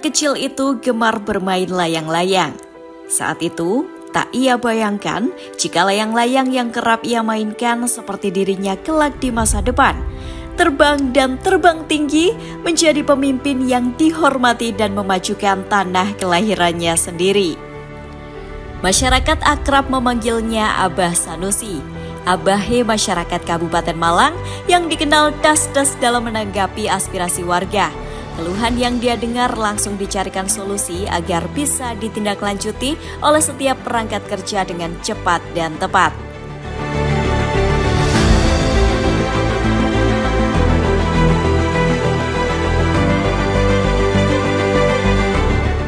kecil itu gemar bermain layang-layang. Saat itu, tak ia bayangkan jika layang-layang yang kerap ia mainkan seperti dirinya kelak di masa depan. Terbang dan terbang tinggi menjadi pemimpin yang dihormati dan memajukan tanah kelahirannya sendiri. Masyarakat akrab memanggilnya Abah Sanusi, Abahe masyarakat Kabupaten Malang yang dikenal das-das dalam menanggapi aspirasi warga. Keluhan yang dia dengar langsung dicarikan solusi agar bisa ditindaklanjuti oleh setiap perangkat kerja dengan cepat dan tepat.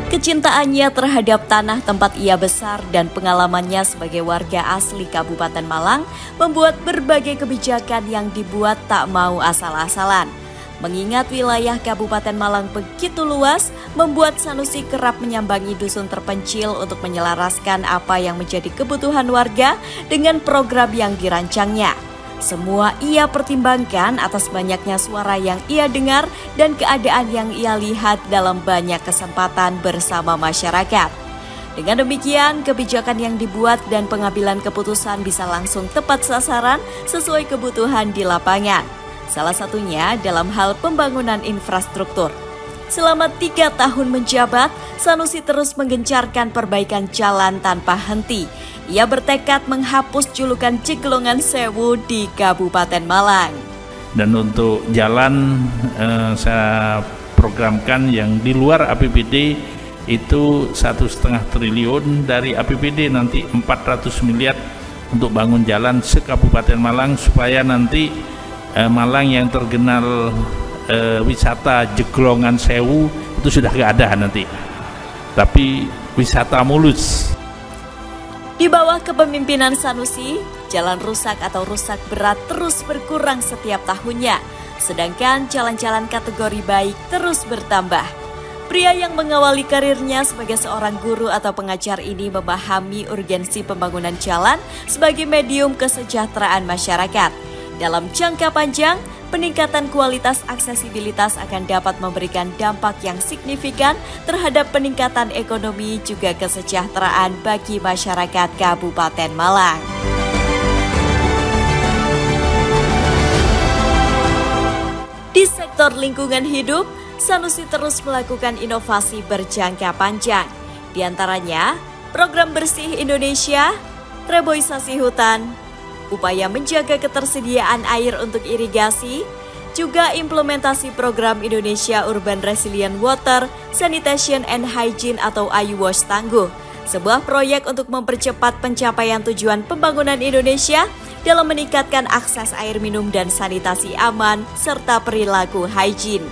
Kecintaannya terhadap tanah tempat ia besar dan pengalamannya sebagai warga asli Kabupaten Malang membuat berbagai kebijakan yang dibuat tak mau asal-asalan. Mengingat wilayah Kabupaten Malang begitu luas, membuat Sanusi kerap menyambangi dusun terpencil untuk menyelaraskan apa yang menjadi kebutuhan warga dengan program yang dirancangnya. Semua ia pertimbangkan atas banyaknya suara yang ia dengar dan keadaan yang ia lihat dalam banyak kesempatan bersama masyarakat. Dengan demikian, kebijakan yang dibuat dan pengambilan keputusan bisa langsung tepat sasaran sesuai kebutuhan di lapangan. Salah satunya dalam hal pembangunan infrastruktur. Selama 3 tahun menjabat, Sanusi terus menggencarkan perbaikan jalan tanpa henti. Ia bertekad menghapus julukan Ceglongan Sewu di Kabupaten Malang. Dan untuk jalan saya programkan yang di luar APBD itu 1,5 triliun, dari APBD nanti 400 miliar untuk bangun jalan se-Kabupaten Malang supaya nanti Malang yang terkenal wisata Ceglongan Sewu itu sudah gak ada nanti, tapi wisata mulus. Di bawah kepemimpinan Sanusi, jalan rusak atau rusak berat terus berkurang setiap tahunnya, sedangkan jalan-jalan kategori baik terus bertambah. Pria yang mengawali karirnya sebagai seorang guru atau pengajar ini memahami urgensi pembangunan jalan sebagai medium kesejahteraan masyarakat. Dalam jangka panjang, peningkatan kualitas aksesibilitas akan dapat memberikan dampak yang signifikan terhadap peningkatan ekonomi juga kesejahteraan bagi masyarakat Kabupaten Malang. Di sektor lingkungan hidup, Sanusi terus melakukan inovasi berjangka panjang. Di antaranya, program Bersih Indonesia, reboisasi hutan, upaya menjaga ketersediaan air untuk irigasi, juga implementasi program Indonesia Urban Resilient Water, Sanitation and Hygiene atau IWASH Tangguh, sebuah proyek untuk mempercepat pencapaian tujuan pembangunan Indonesia dalam meningkatkan akses air minum dan sanitasi aman, serta perilaku hygiene.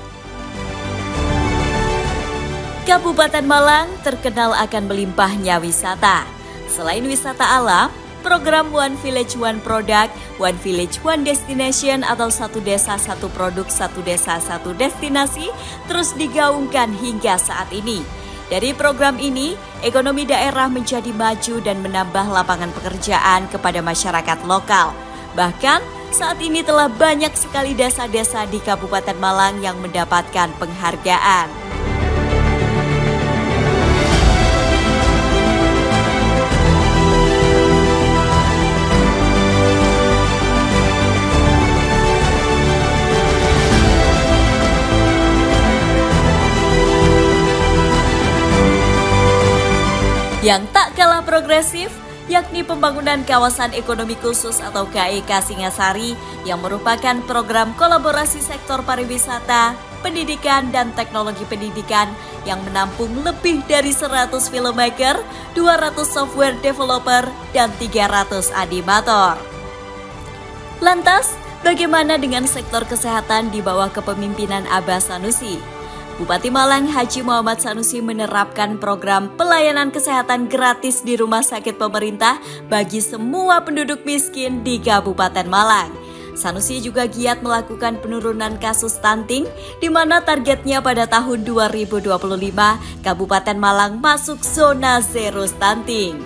Kabupaten Malang terkenal akan melimpahnya wisata. Selain wisata alam, program One Village One Product, One Village One Destination atau satu desa satu produk satu desa satu destinasi terus digaungkan hingga saat ini. Dari program ini, ekonomi daerah menjadi maju dan menambah lapangan pekerjaan kepada masyarakat lokal. Bahkan, saat ini telah banyak sekali desa-desa di Kabupaten Malang yang mendapatkan penghargaan. Yang tak kalah progresif, yakni pembangunan kawasan ekonomi khusus atau KEK Singasari yang merupakan program kolaborasi sektor pariwisata, pendidikan, dan teknologi pendidikan yang menampung lebih dari 100 filmmaker, 200 software developer, dan 300 animator. Lantas, bagaimana dengan sektor kesehatan di bawah kepemimpinan Abah Sanusi? Bupati Malang Haji Muhammad Sanusi menerapkan program pelayanan kesehatan gratis di rumah sakit pemerintah bagi semua penduduk miskin di Kabupaten Malang. Sanusi juga giat melakukan penurunan kasus stunting, di mana targetnya pada tahun 2025 Kabupaten Malang masuk zona zero stunting.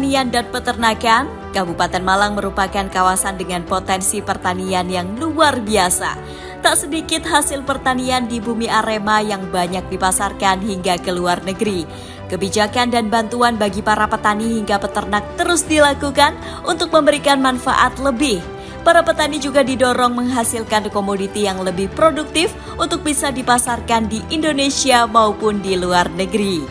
pertanian dan peternakan, Kabupaten Malang merupakan kawasan dengan potensi pertanian yang luar biasa. Tak sedikit hasil pertanian di bumi Arema yang banyak dipasarkan hingga ke luar negeri. Kebijakan dan bantuan bagi para petani hingga peternak terus dilakukan untuk memberikan manfaat lebih. Para petani juga didorong menghasilkan komoditi yang lebih produktif untuk bisa dipasarkan di Indonesia maupun di luar negeri.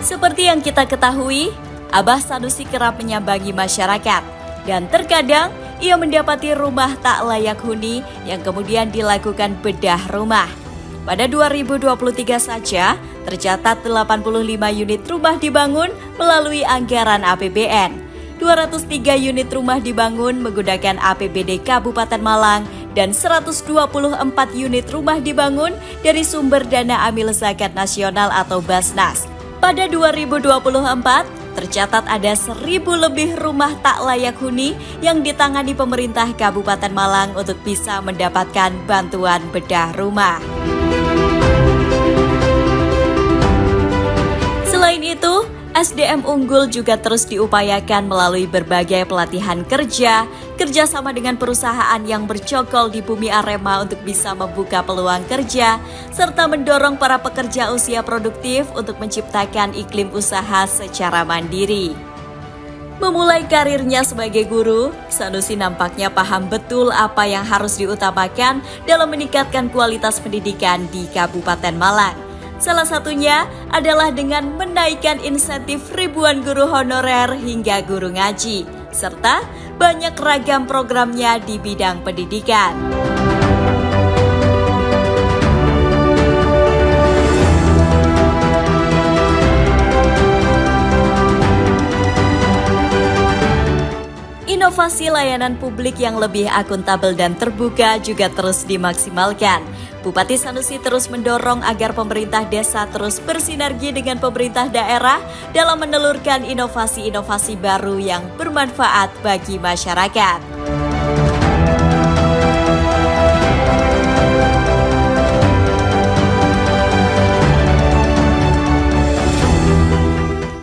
Seperti yang kita ketahui, Abah Sanusi kerap menyambangi masyarakat dan terkadang ia mendapati rumah tak layak huni yang kemudian dilakukan bedah rumah. Pada 2023 saja, tercatat 85 unit rumah dibangun melalui anggaran APBN. 203 unit rumah dibangun menggunakan APBD Kabupaten Malang dan 124 unit rumah dibangun dari sumber dana Amil Zakat Nasional atau Basnas. Pada 2024, tercatat ada 1.000 lebih rumah tak layak huni yang ditangani pemerintah Kabupaten Malang untuk bisa mendapatkan bantuan bedah rumah. Selain itu, SDM unggul juga terus diupayakan melalui berbagai pelatihan kerjasama dengan perusahaan yang bercokol di bumi Arema untuk bisa membuka peluang kerja, serta mendorong para pekerja usia produktif untuk menciptakan iklim usaha secara mandiri. Memulai karirnya sebagai guru, Sanusi nampaknya paham betul apa yang harus diutamakan dalam meningkatkan kualitas pendidikan di Kabupaten Malang. Salah satunya adalah dengan menaikkan insentif ribuan guru honorer hingga guru ngaji, serta banyak ragam programnya di bidang pendidikan. Inovasi layanan publik yang lebih akuntabel dan terbuka juga terus dimaksimalkan. Bupati Sanusi terus mendorong agar pemerintah desa terus bersinergi dengan pemerintah daerah dalam menelurkan inovasi-inovasi baru yang bermanfaat bagi masyarakat.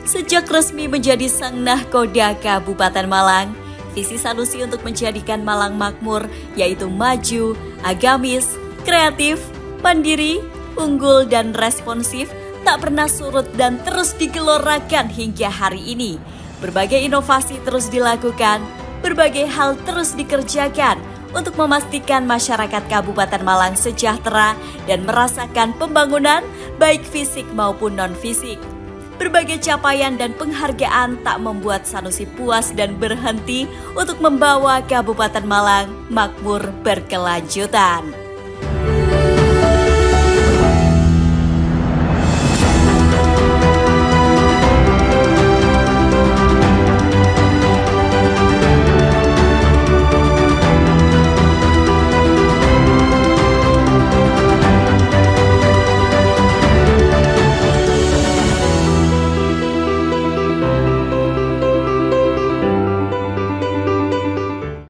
Sejak resmi menjadi Sang Nahkoda Kabupaten Malang, visi Sanusi untuk menjadikan Malang makmur yaitu maju, agamis, kreatif, mandiri, unggul, dan responsif tak pernah surut dan terus digelorakan hingga hari ini. Berbagai inovasi terus dilakukan, berbagai hal terus dikerjakan untuk memastikan masyarakat Kabupaten Malang sejahtera dan merasakan pembangunan baik fisik maupun non-fisik. Berbagai capaian dan penghargaan tak membuat Sanusi puas dan berhenti untuk membawa Kabupaten Malang makmur berkelanjutan.